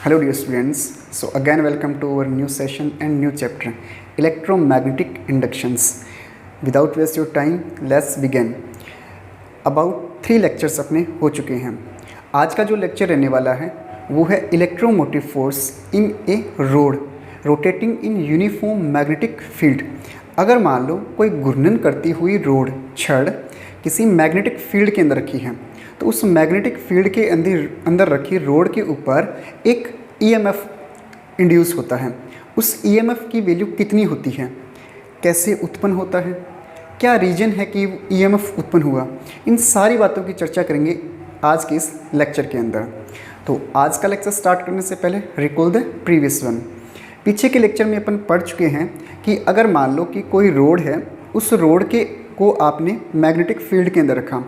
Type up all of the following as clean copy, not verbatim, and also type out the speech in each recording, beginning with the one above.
Hello dear students, so again welcome to our new session and new chapter electromagnetic inductions. Without waste your time, let's begin. About 3 lectures अपने हो चुके हैं. आज का जो lecture रहने वाला है वो है electromotive force in A road rotating in uniform magnetic field. अगर मान लो कोई घूर्णन करती हुई रोड छड़ किसी मैग्नेटिक फील्ड के अंदर रखी है, तो उस मैग्नेटिक फील्ड के अंदर रखी रोड के ऊपर एक ईएमएफ इंड्यूस होता है. उस ईएमएफ की वैल्यू कितनी होती है, कैसे उत्पन्न होता है, क्या रीजन है कि ईएमएफ उत्पन्न हुआ, इन सारी बातों की चर्चा करेंगे आज के इस लेक्चर के अंदर. तो आज का लेक्चर स्टार्ट करने से पहले रिकॉल द प्रीवियस वन. पीछे के लेक्चर में अपन पढ़ चुके हैं कि अगर मान लो कि कोई रोड है, उस रोड को आपने मैग्नेटिक फील्ड के अंदर रखा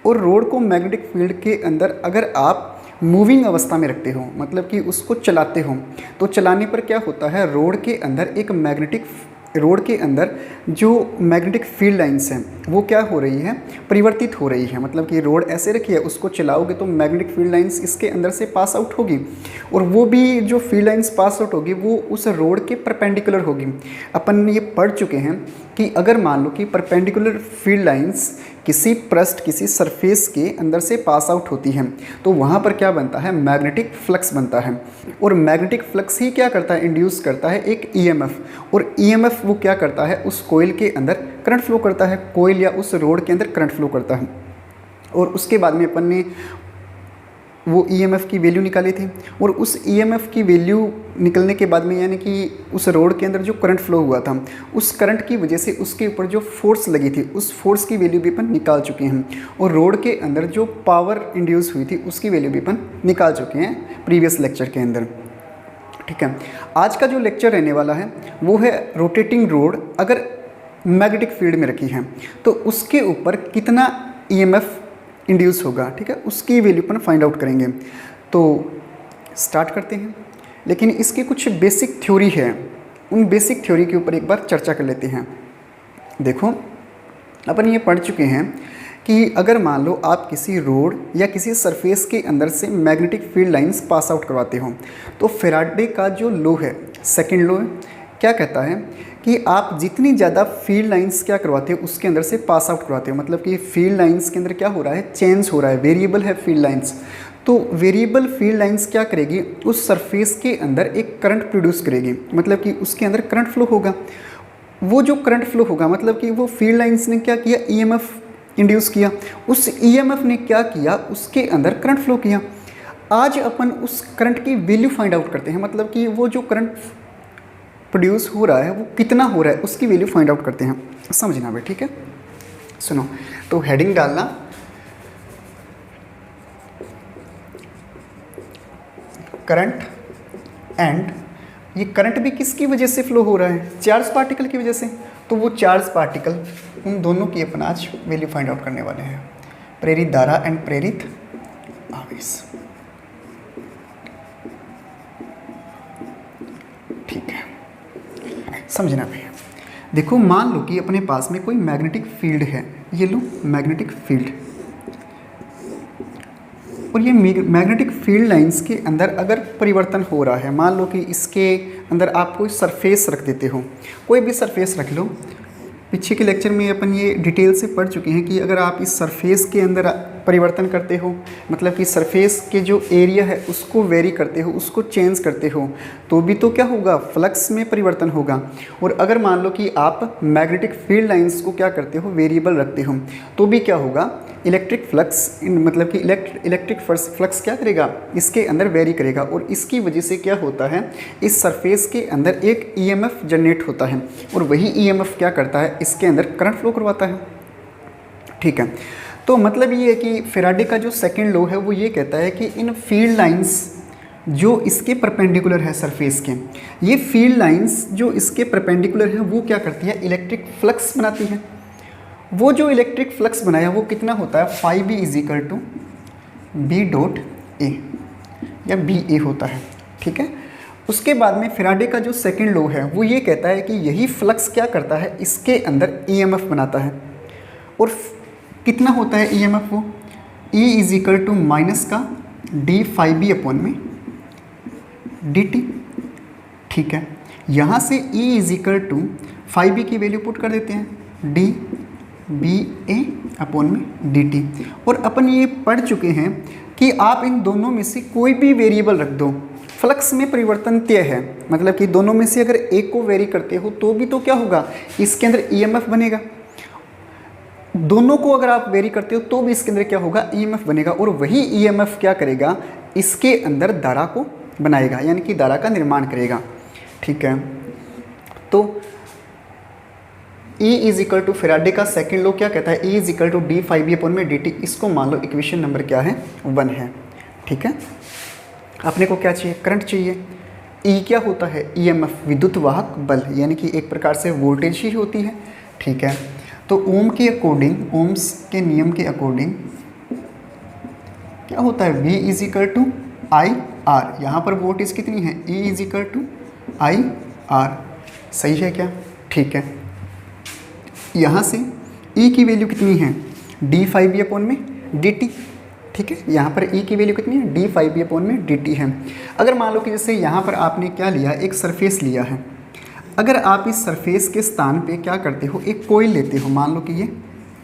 और रोड को मैग्नेटिक फील्ड के अंदर अगर आप मूविंग अवस्था में रखते हो, मतलब कि उसको चलाते हो, तो चलाने पर क्या होता है, रोड के अंदर जो मैग्नेटिक फील्ड लाइंस हैं वो क्या हो रही है, परिवर्तित हो रही है. मतलब कि रोड ऐसे रखी है, उसको चलाओगे तो मैग्नेटिक फील्ड लाइंस इसके अंदर से पास आउट होगी और वो भी जो फील्ड लाइंस पास आउट होगी वो उस रोड के परपेंडिकुलर होगी. अपन ये पढ़ चुके हैं कि अगर मान लो कि परपेंडिकुलर फील्ड लाइंस किसी पृष्ठ किसी सरफेस के अंदर से पास आउट होती है तो वहाँ पर क्या बनता है, मैग्नेटिक फ्लक्स बनता है. और मैग्नेटिक फ्लक्स ही क्या करता है, इंड्यूस करता है एक ईएमएफ. और ईएमएफ वो क्या करता है, उस कोयल के अंदर करंट फ्लो करता है, कोयल या उस रोड के अंदर करंट फ्लो करता है. और उसके बाद में अपन ने वो ईएमएफ की वैल्यू निकाली थी और उस ईएमएफ की वैल्यू निकलने के बाद में यानी कि उस रोड के अंदर जो करंट फ्लो हुआ था, उस करंट की वजह से उसके ऊपर जो फोर्स लगी थी उस फोर्स की वैल्यू भी अपन निकाल चुके हैं. और रोड के अंदर जो पावर इंड्यूस हुई थी उसकी वैल्यू भी अपन निकाल चुके हैं प्रीवियस लेक्चर के अंदर. ठीक है, आज का जो लेक्चर रहने वाला है वो है रोटेटिंग रोड अगर मैग्नेटिक फील्ड में रखी है तो उसके ऊपर कितना ईएमएफ इंड्यूस होगा. ठीक है, उसकी वैल्यू पर फाइंड आउट करेंगे. तो स्टार्ट करते हैं, लेकिन इसकी कुछ बेसिक थ्योरी है, उन बेसिक थ्योरी के ऊपर एक बार चर्चा कर लेते हैं. देखो, अपन ये पढ़ चुके हैं कि अगर मान लो आप किसी रोड या किसी सरफेस के अंदर से magnetic field lines pass out करवाते हो तो फैराडे का जो लॉ है, सेकेंड लॉ, क्या कहता है कि आप जितनी ज़्यादा फील्ड लाइंस क्या करवाते हो उसके अंदर से पास आउट करवाते हो. मतलब कि फील्ड लाइंस के अंदर क्या हो रहा है, चेंज हो रहा है, वेरिएबल है फील्ड लाइंस. तो वेरिएबल फील्ड लाइंस क्या करेगी, उस सरफेस के अंदर एक करंट प्रोड्यूस करेगी. मतलब कि उसके अंदर करंट फ्लो होगा. वो जो करंट फ्लो होगा मतलब कि वो फील्ड लाइंस ने क्या किया, ईएमएफ इंड्यूस किया. उस ईएमएफ ने क्या किया, उसके अंदर करंट फ्लो किया. आज अपन उस करंट की वैल्यू फाइंड आउट करते हैं. मतलब कि वो जो करंट प्रोड्यूस हो रहा है वो कितना हो रहा है उसकी वैल्यू फाइंड आउट करते हैं. समझना भाई, ठीक है. सुनो, तो हेडिंग डालना करंट. एंड ये करंट भी किसकी वजह से फ्लो हो रहा है, चार्ज पार्टिकल की वजह से. तो वो चार्ज पार्टिकल, उन दोनों की अपन आज वैल्यू फाइंड आउट करने वाले हैं. प्रेरित धारा एंड प्रेरित आवेश. ठीक है, समझना भैया. देखो, मान लो कि अपने पास में कोई मैग्नेटिक फील्ड है, ये लो मैग्नेटिक फील्ड, और ये मैग्नेटिक फील्ड लाइंस के अंदर अगर परिवर्तन हो रहा है, मान लो कि इसके अंदर आप कोई सरफेस रख देते हो, कोई भी सरफेस रख लो. पीछे के लेक्चर में अपन ये डिटेल से पढ़ चुके हैं कि अगर आप इस सरफेस के अंदर परिवर्तन करते हो, मतलब कि सरफेस के जो एरिया है उसको वेरी करते हो, उसको चेंज करते हो, तो भी तो क्या होगा, फ्लक्स में परिवर्तन होगा. और अगर मान लो कि आप मैग्नेटिक फील्ड लाइंस को क्या करते हो, वेरिएबल रखते हो, तो भी क्या होगा, इलेक्ट्रिक फ्लक्स, मतलब कि इलेक्ट्रिक फ्लक्स क्या करेगा, इसके अंदर वेरी करेगा. और इसकी वजह से क्या होता है, इस सरफेस के अंदर एक ईएमएफ जनरेट होता है और वही ईएमएफ क्या करता है, इसके अंदर करंट फ्लो करवाता है. ठीक है, तो मतलब ये है कि फैराडे का जो सेकंड लॉ है वो ये कहता है कि इन फील्ड लाइंस जो इसके परपेंडिकुलर है सरफेस के, ये फील्ड लाइंस जो इसके परपेंडिकुलर है वो क्या करती है, इलेक्ट्रिक फ्लक्स बनाती है. वो जो इलेक्ट्रिक फ्लक्स बनाया वो कितना होता है, phi B is equal to B dot A या बी ए होता है. ठीक है, उसके बाद में फैराडे का जो सेकंड लॉ है वो ये कहता है कि यही फ्लक्स क्या करता है, इसके अंदर ईएमएफ बनाता है. और कितना होता है ईएमएफ, वो E is equal to minus का डी फाई बी अपॉन में dt। ठीक है, यहाँ से E is equal to 5b की वैल्यू पुट कर देते हैं डी बी ए अपॉन में dt। और अपन ये पढ़ चुके हैं कि आप इन दोनों में से कोई भी वेरिएबल रख दो, फ्लक्स में परिवर्तन तय है। मतलब कि दोनों में से अगर एक को वेरी करते हो तो भी तो क्या होगा, इसके अंदर ईएमएफ बनेगा। दोनों को अगर आप वेरी करते हो तो भी इसके अंदर क्या होगा, ईएमएफ बनेगा। और वही ईएमएफ क्या करेगा, इसके अंदर धारा को बनाएगा, यानी कि धारा का निर्माण करेगा। ठीक है, तो E is equal to Faraday का सेकेंड लॉ क्या कहता है, E is equal to D 5b upon में dt। इसको मान लो इक्वेशन नंबर क्या है, 1 है। ठीक है, अपने को क्या चाहिए, करंट चाहिए। E क्या होता है, EMF विद्युत वाहक बल, यानी कि एक प्रकार से वोल्टेज ही होती है। ठीक है, तो ओम के अकॉर्डिंग, ओम्स के नियम के अकॉर्डिंग क्या होता है, V is equal to I R. यहाँ पर वोल्टेज कितनी है, E is equal to I R. सही है क्या? ठीक है, यहाँ से E की वैल्यू कितनी है, d5b अपॉन में dt। ठीक है, यहाँ पर E की वैल्यू कितनी है, d5b अपॉन में dt है। अगर मान लो कि जैसे यहाँ पर आपने क्या लिया, एक सरफेस लिया है। अगर आप इस सरफेस के स्थान पे क्या करते हो, एक कोयल लेते हो। मान लो कि ये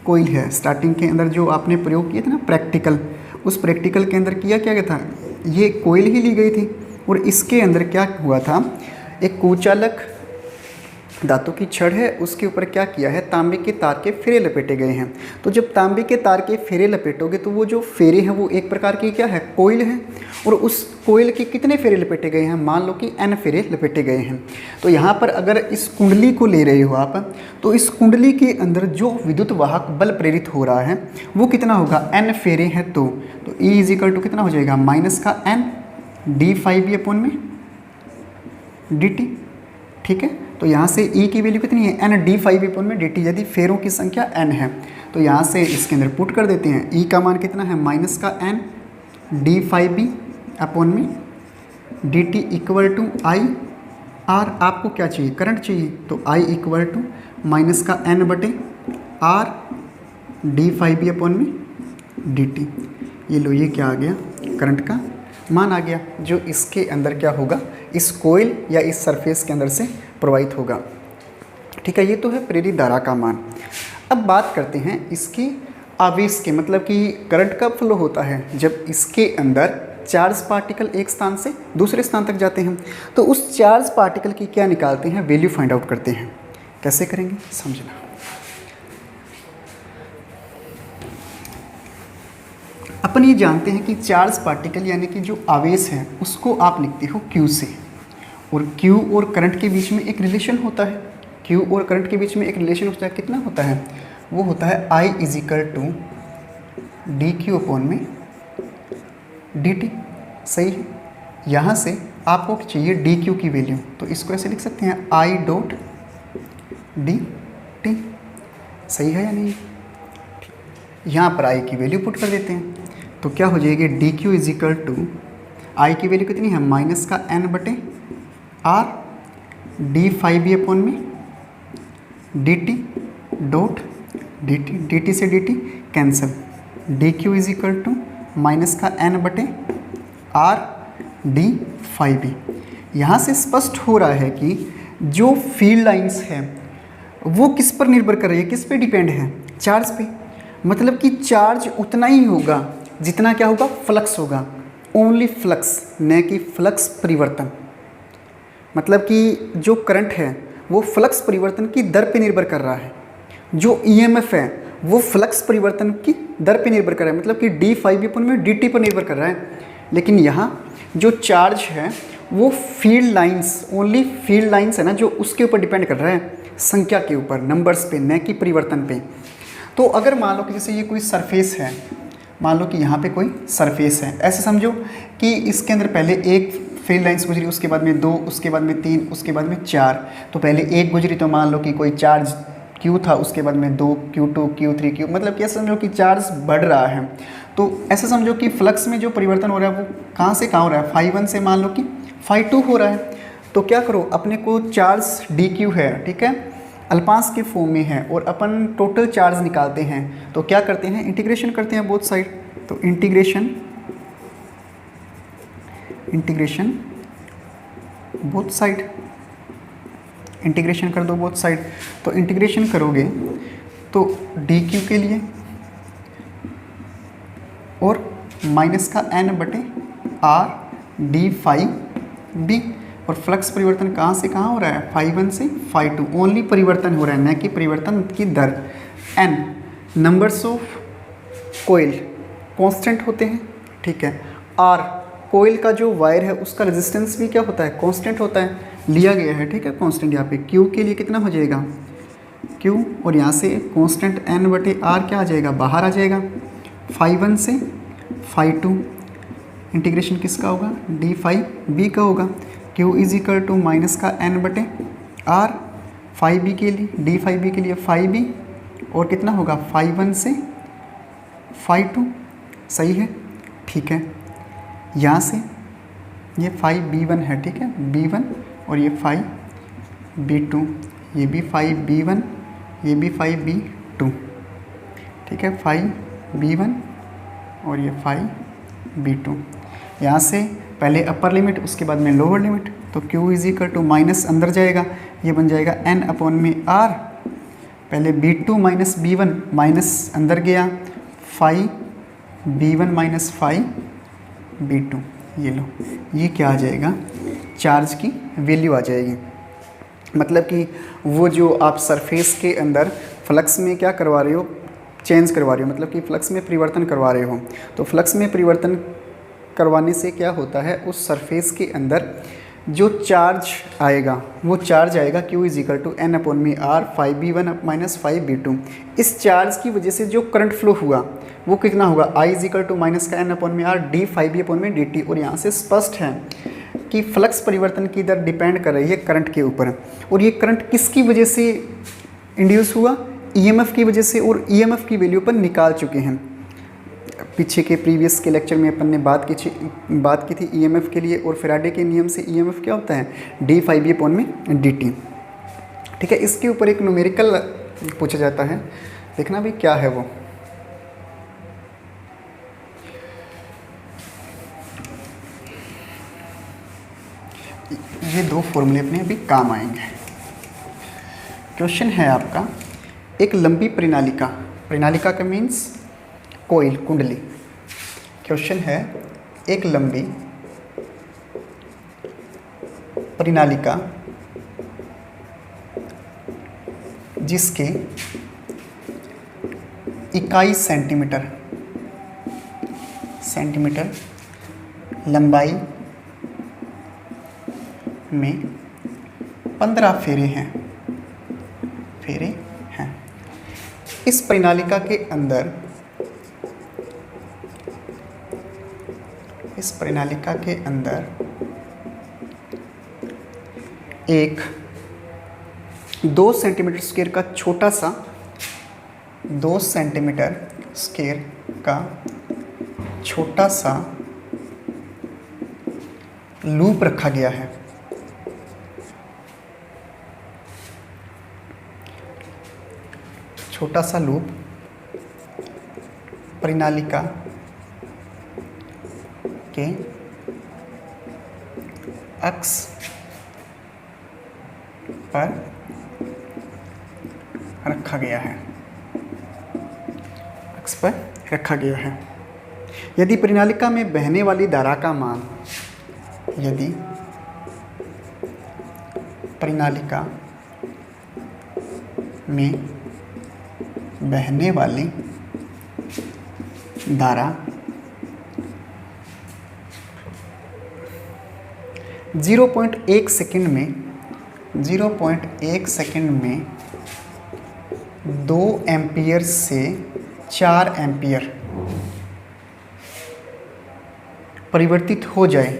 कोयल है। स्टार्टिंग के अंदर जो आपने प्रयोग किया था ना प्रैक्टिकल, उस प्रैक्टिकल के अंदर किया क्या था, ये कोयल ही ली गई थी। और इसके अंदर क्या हुआ था, एक कुचालक धातु की छड़ है, उसके ऊपर क्या किया है, तांबे के तार के फेरे लपेटे गए हैं। तो जब तांबे के तार के फेरे लपेटोगे तो वो जो फेरे हैं वो एक प्रकार की क्या है, कोयल है। और उस कोयल के कितने फेरे लपेटे गए हैं, मान लो कि n फेरे लपेटे गए हैं। तो यहाँ पर अगर इस कुंडली को ले रहे हो आप, तो इस कुंडली के अंदर जो विद्युत वाहक बल प्रेरित हो रहा है वो कितना होगा, n फेरे हैं। तो E इज इक्वल टू कितना हो जाएगा, माइनस का n d5b अपॉन में dt। ठीक है, तो यहाँ से E की वैल्यू कितनी है, n d5b अपॉन में dt। यदि फेरों की संख्या n है तो यहाँ से इसके अंदर पुट कर देते हैं। E का मान कितना है, माइनस का n d5b अपॉन में dt equal to I R. आपको क्या चाहिए, करंट चाहिए, तो I इक्वल टू माइनस का n बटे r d5b अपॉन में dt। ये लो, ये क्या आ गया, करंट का मान आ गया, जो इसके अंदर क्या होगा, इस कोयल या इस सरफेस के अंदर से प्रवाहित होगा। ठीक है, ये तो है प्रेरित धारा का मान। अब बात करते हैं इसकी आवेश के, मतलब कि करंट कब फ्लो होता है, जब इसके अंदर चार्ज पार्टिकल एक स्थान से दूसरे स्थान तक जाते हैं। तो उस चार्ज पार्टिकल की क्या निकालते हैं, वैल्यू फाइंड आउट करते हैं। कैसे करेंगे, समझना। अपन ये जानते हैं कि चार्ज पार्टिकल यानी कि जो आवेश है उसको आप लिखते हो Q से। और Q और करंट के बीच में एक रिलेशन होता है, Q और करंट के बीच में एक रिलेशन होता है, कितना होता है, वो होता है I is equal to D Q upon में dt। सही है, यहाँ से आपको चाहिए डी क्यू की वैल्यू, तो इसको ऐसे लिख सकते हैं I डॉट डी टी। सही है या नहीं, यहाँ पर I की वैल्यू पुट कर देते हैं, तो क्या हो जाएगी, D Q is equal to I की वैल्यू कितनी है, माइनस का n बटे r d5b अपॉन में dt डॉट dt। dt से dt cancel, D Q is equal to minus का n बटे r d5b। यहाँ से स्पष्ट हो रहा है कि जो फील्ड लाइंस है वो किस पर निर्भर कर रही है, किस पे डिपेंड है, चार्ज पे। मतलब कि चार्ज उतना ही होगा जितना क्या होगा, फ्लक्स होगा, ओनली फ्लक्स, न कि फ्लक्स परिवर्तन। मतलब कि जो करंट है वो फ्लक्स परिवर्तन की दर पे निर्भर कर रहा है, जो ईएमएफ है वो फ्लक्स परिवर्तन की दर पे निर्भर कर रहा है, मतलब कि d5b अपॉन में dt पर निर्भर कर रहा है। लेकिन यहाँ जो चार्ज है वो field lines, only field lines है ना, जो उसके ऊपर डिपेंड कर रहा है, संख्या के ऊपर, नंबर्स पे, न कि परिवर्तन पे। तो अगर मान लो कि जैसे ये कोई सरफेस है, मान लो कि यहाँ पे कोई सरफेस है, ऐसे समझो कि इसके अंदर पहले एक फील्ड लाइंस गुजरी, उसके बाद में 2, उसके बाद में 3, उसके बाद में 4। तो पहले एक गुजरी तो मान लो कि कोई चार्ज Q था, उसके बाद में 2, Q2, Q3, Q, मतलब कि ऐसे समझो कि चार्ज बढ़ रहा है। तो ऐसे समझो कि फ्लक्स में जो परिवर्तन हो रहा है वो कहाँ से कहाँ हो रहा है, φ1 से मान लो कि φ2 हो रहा है। तो क्या करो, अपने को चार्ज dq है, ठीक है, अल्पांश के फॉर्म में है, और अपन टोटल चार्ज निकालते हैं। तो क्या करते हैं, इंटीग्रेशन करते हैं बोथ साइड। तो इंटीग्रेशन बोथ साइड, इंटीग्रेशन कर दो बोथ साइड। तो इंटीग्रेशन करोगे तो डी क्यू के लिए और माइनस का एन बटे आर डी फाई बी, और फ्लक्स परिवर्तन कहाँ से कहाँ हो रहा है, फाई 1 से फाई 2, ओनली परिवर्तन हो रहा है, न कि परिवर्तन की दर। N numbers of coil constant होते हैं, ठीक है। आर कोयल का जो वायर है उसका रेजिस्टेंस भी क्या होता है, कांस्टेंट होता है, लिया गया है, ठीक है, कांस्टेंट। यहाँ पे क्यू के लिए कितना हो जाएगा, क्यू, और यहाँ से कांस्टेंट एन बटे आर क्या आ जाएगा, बाहर आ जाएगा, फाई 1 से फाई 2, इंटीग्रेशन किसका होगा, डी फाई बी का होगा। Q is equal to minus का एन बटे आर फाई बी के लिए, डी फाई बी के लिए फाई बी, और कितना होगा, फाई 1 से फाई 2, सही है, ठीक है। यहाँ से ये फाई बी 1 है, ठीक है, बी 1, और ये फाई बी 2, ये भी फाई बी 1, ये भी फाई बी 2, ठीक है, फाई बी 1 और ये फाई बी 2। यहाँ से पहले अपर लिमिट, उसके बाद में लोअर लिमिट, तो Q is equal to minus अंदर जाएगा, ये बन जाएगा N अपॉन में R, पहले B2 माइनस B1, माइनस अंदर गया, phi B1 minus phi B2, ये लो, ये क्या आ जाएगा, चार्ज की वैल्यू आ जाएगी। मतलब कि वो जो आप सरफेस के अंदर फ्लक्स में क्या करवा रहे हो, चेंज करवा रहे हो, मतलब कि फ्लक्स में परिवर्तन करवा रहे हो। तो फ्लक्स में परिवर्तन करवाने से क्या होता है, उस सरफेस के अंदर जो चार्ज आएगा वो चार्ज आएगा Q is equal to N upon में R phi B 1 minus phi B 2। इस चार्ज की वजह से जो करंट फ्लो हुआ वो कितना होगा, I is equal to minus का एन अपॉन में R D phi B upon में डी टी। और यहाँ से स्पष्ट है कि फ्लक्स परिवर्तन की दर डिपेंड कर रही है करंट के ऊपर, और ये करंट किसकी वजह से इंड्यूस हुआ, EMF की वजह से, और EMF की वैल्यू पर निकाल चुके हैं। पीछे के प्रीवियस के लेक्चर में अपन ने बात की थी EMF के लिए, और फैराडे के नियम से EMF क्या होता है, डी फाई बी अपॉन में डी टी, ठीक है। इसके ऊपर एक न्यूमेरिकल पूछा जाता है, देखना भी क्या है वो। ये दो फॉर्मूले अपने अभी काम आएंगे। क्वेश्चन है आपका, एक लंबी प्रणालिका, प्रणालिका का मीन्स कोयल, कुंडली। क्वेश्चन है, एक लंबी प्रणालिका जिसके इकाई सेंटीमीटर लंबाई में 15 फेरे हैं। इस प्रणालिका के अंदर एक 2 सेंटीमीटर स्क्वायर का छोटा सा 2 सेंटीमीटर स्क्वायर का छोटा सा लूप रखा गया है। छोटा सा लूप प्रणालिका के अक्ष पर रखा गया है। यदि प्रणालिका में बहने वाली धारा का मान, यदि प्रणालिका में बहने वाली धारा 0.1 सेकंड में 2 एम्पियर से 4 एम्पियर परिवर्तित हो जाए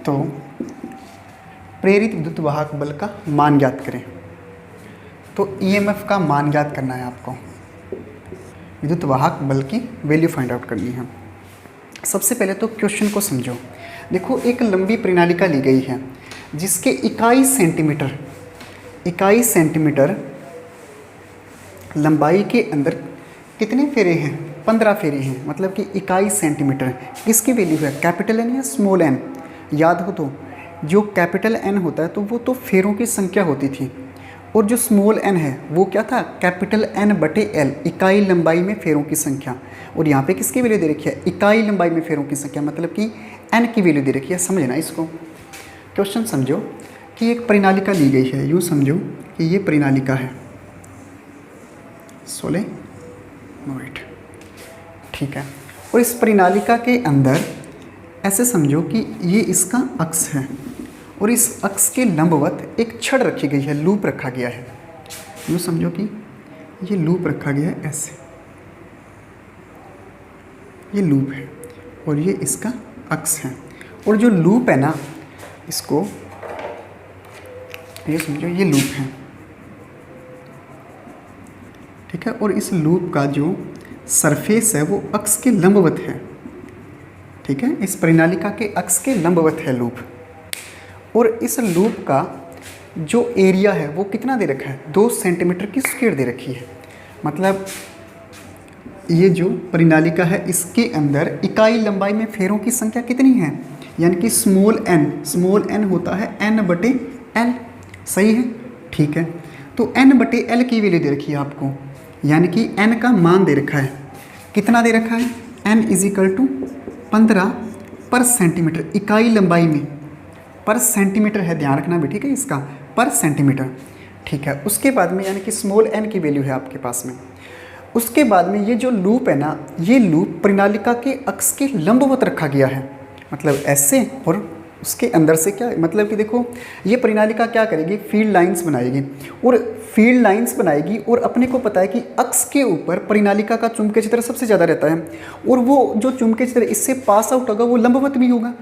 तो प्रेरित विद्युत वाहक बल का मान ज्ञात करें। तो EMF का मान ज्ञात करना है आपको, विद्युत वाहक बल की वैल्यू फाइंड आउट करनी है। सबसे पहले तो क्वेश्चन को समझो। देखो, एक लंबी प्रणालिका ली गई है जिसके इकाई सेंटीमीटर लंबाई के अंदर कितने फेरे हैं, 15 फेरे हैं, मतलब कि इकाई सेंटीमीटर। किसकी वैल्यू है, कैपिटल एन या स्मॉल एन। याद हो तो जो कैपिटल एन होता है तो वो तो फेरों की संख्या होती थी, और जो स्मॉल एन है वो क्या था, कैपिटल एन बटे एल, इकाई लंबाई में फेरों की संख्या। और यहाँ पे किसकी वैल्यू दे रखी है, इकाई लंबाई में फेरों की संख्या, मतलब कि एन की वैल्यू दे रखी है। समझना इसको, क्वेश्चन समझो कि एक परिनालिका ली गई है, यूँ समझो कि ये परिनालिका है सोलेनोइड, ठीक है। और इस परिनालिका के अंदर ऐसे समझो कि ये इसका अक्ष है, और इस अक्ष के लंबवत एक छड़ रखी गई है, लूप रखा गया है। यूँ समझो कि ये लूप रखा गया है ऐसे, ये लूप है और ये इसका अक्ष है। और जो लूप है ना, इसको ये समझो ये लूप है, ठीक है। और इस लूप का जो सरफेस है वो अक्ष के लंबवत है, ठीक है। इस परिनालिका के अक्ष के लंबवत है लूप। और इस लूप का जो एरिया है वो कितना दे रखा है, 2 सेंटीमीटर की स्क्वायर दे रखी है। मतलब ये जो परिनालिका है इसके अंदर इकाई लंबाई में फेरों की संख्या कितनी है, यानी कि स्मॉल एन होता है n बटे एल, सही है, ठीक है। तो n बटे एल की वैल्यू दे रखी है आपको, यानी कि n का मान दे रखा है, कितना दे रखा है, n = 15 पर सेंटीमीटर, इकाई लंबाई में पर सेंटीमीटर है, ध्यान रखना भी, ठीक है, इसका पर सेंटीमीटर, ठीक है। उसके बाद में यानी कि स्मॉल n की वैल्यू है आपके पास में। उसके बाद में ये जो लूप है ना, ये लूप परिनालिका के अक्ष के लंबवत रखा गया है, मतलब ऐसे। और उसके अंदर से क्या, मतलब कि देखो ये परिनालिका क्या करेगी, फील्ड लाइंस बनाएगी, और फील्ड लाइंस बनाएगी। और अपने को पता है कि अक्ष के ऊपर परिनालिका का चुंबकीय क्षेत्र सबसे ज़्यादा रहता है, और वो जो चुंबकीय क्षेत्र इससे पास आउट होगा वो लंबवत भी होगा,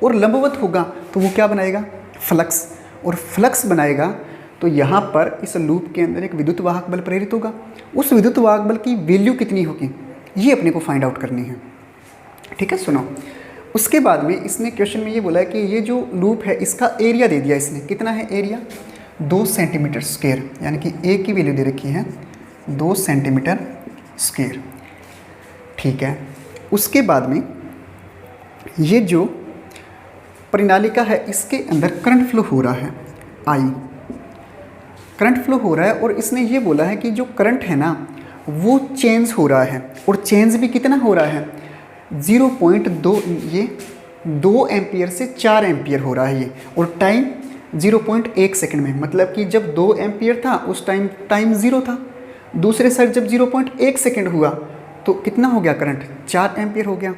और लंबवत होगा तो वो क्या बनाएगा, फ्लक्स। और फ्लक्स बनाएगा तो यहाँ पर इस लूप के अंदर एक विद्युत वाहक बल प्रेरित होगा। उस विद्युत वाहक बल की वैल्यू कितनी होगी, ये अपने को फाइंड आउट करनी है, ठीक है। सुनो, उसके बाद में इसने क्वेश्चन में ये बोला है कि ये जो लूप है इसका एरिया दे दिया इसने, कितना है एरिया, 2 सेंटीमीटर स्क्वायर, यानी कि ए की वैल्यू दे रखी है 2 सेंटीमीटर स्क्वायर, ठीक है। उसके बाद में ये जो परिनालिका है इसके अंदर करंट फ्लो हो रहा है, आई करंट फ्लो हो रहा है। और इसने ये बोला है कि जो करंट है ना वो चेंज हो रहा है, और चेंज भी कितना हो रहा है, 0.2, ये 2 एम्पियर से 4 एम्पियर हो रहा है ये, और टाइम 0.1 सेकंड में। मतलब कि जब 2 एम्पियर था उस टाइम 0 था, दूसरे साइड जब 0.1 सेकंड हुआ तो कितना हो गया करंट, 4 एम्पियर हो गया।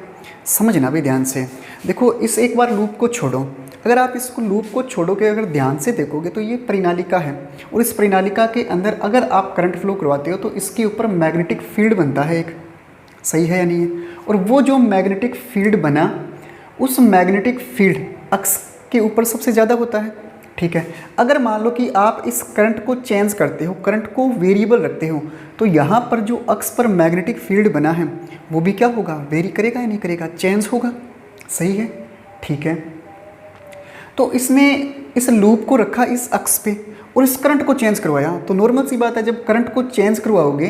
समझना भी ध्यान से, देखो इस एक बार लूप को छोड़ो, अगर आप इसको लूप को छोड़ोगे, अगर ध्यान से देखोगे तो ये परिनालिका है, और इस परिनालिका के अंदर अगर आप करंट फ्लो करवाते हो तो इसके ऊपर मैग्नेटिक फील्ड बनता है एक, सही है या नहीं है। और वो जो मैग्नेटिक फील्ड बना, उस मैग्नेटिक फील्ड अक्ष के ऊपर सबसे ज़्यादा होता है, ठीक है। अगर मान लो कि आप इस करंट को चेंज करते हो, करंट को वेरिएबल रखते हो, तो यहाँ पर जो अक्ष पर मैग्नेटिक फील्ड बना है वो भी क्या होगा, वेरी करेगा या नहीं करेगा, चेंज होगा, सही है, ठीक है। तो इसने इस लूप को रखा इस अक्ष पे और इस करंट को चेंज करवाया, तो नॉर्मल सी बात है जब करंट को चेंज करवाओगे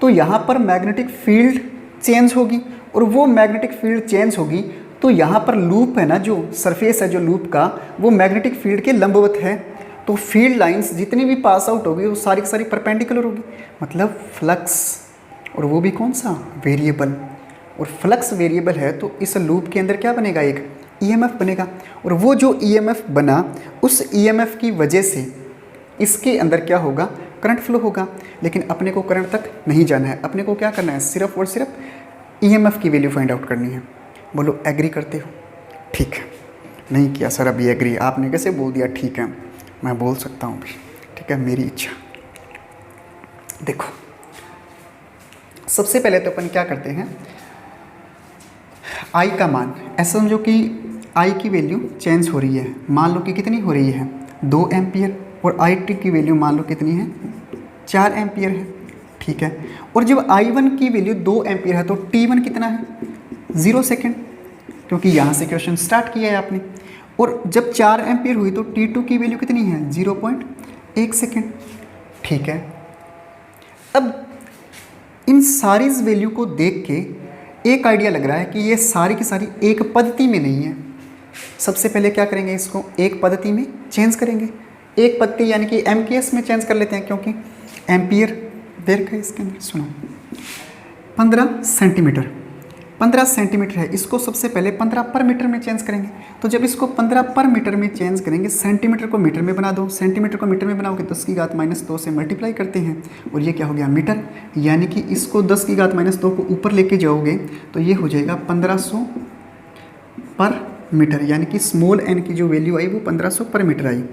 तो यहाँ पर मैग्नेटिक फील्ड चेंज होगी, और वो मैग्नेटिक फील्ड चेंज होगी तो यहाँ पर लूप है ना, जो सरफेस है जो लूप का, वो मैग्नेटिक फील्ड के लंबवत है। तो फील्ड लाइंस जितनी भी पास आउट होगी वो सारी की सारी परपेंडिकुलर होगी, मतलब फ्लक्स, और वो भी कौन सा, वेरिएबल। और फ्लक्स वेरिएबल है तो इस लूप के अंदर क्या बनेगा, एक ईएमएफ बनेगा। और वो जो ईएमएफ बना, उस ईएमएफ की वजह से इसके अंदर क्या होगा, करंट फ्लो होगा। लेकिन अपने को करंट तक नहीं जाना है, अपने को क्या करना है, सिर्फ और सिर्फ ईएमएफ की वैल्यू फाइंड आउट करनी है। बोलो एग्री करते हो, ठीक है। नहीं किया सर अभी एग्री, आपने कैसे बोल दिया, ठीक है मैं बोल सकता हूँ भी, ठीक है, मेरी इच्छा। देखो सबसे पहले तो अपन क्या करते हैं, आई का मान, ऐसा समझो कि आई की वैल्यू चेंज हो रही है, मान लो कि कितनी हो रही है, 2 एम्पियर, और आई टी की वैल्यू मान लो कितनी है, 4 एम्पियर है, ठीक है। और जब I1 की वैल्यू 2 एम्पियर है तो T1 कितना है, 0 सेकेंड, क्योंकि यहाँ से क्वेश्चन स्टार्ट किया है आपने। और जब 4 एम्पियर हुई तो T2 की वैल्यू कितनी है, 0.1 सेकेंड, ठीक है। अब इन सारी वैल्यू को देख के एक आइडिया लग रहा है कि ये सारी की सारी एक पद्धति में नहीं है। सबसे पहले क्या करेंगे, इसको एक पद्धति में चेंज करेंगे। एक पद्धति यानी कि एमकेएस में चेंज कर लेते हैं, क्योंकि एम्पियर दे रखा है इसके अंदर। सुनो, 15 सेंटीमीटर है, इसको सबसे पहले 15 पर मीटर में चेंज करेंगे। तो जब इसको 15 पर मीटर में चेंज करेंगे, सेंटीमीटर को मीटर में बना दो, सेंटीमीटर को मीटर में बनाओगे 10 की घात -2 से मल्टीप्लाई करते हैं और ये क्या हो गया, मीटर। यानी कि इसको 10 की घात -2 को ऊपर लेके जाओगे तो ये हो जाएगा 1500 पर मीटर, यानी कि स्मॉल एन की जो वैल्यू आई वो 1500 पर मीटर आई।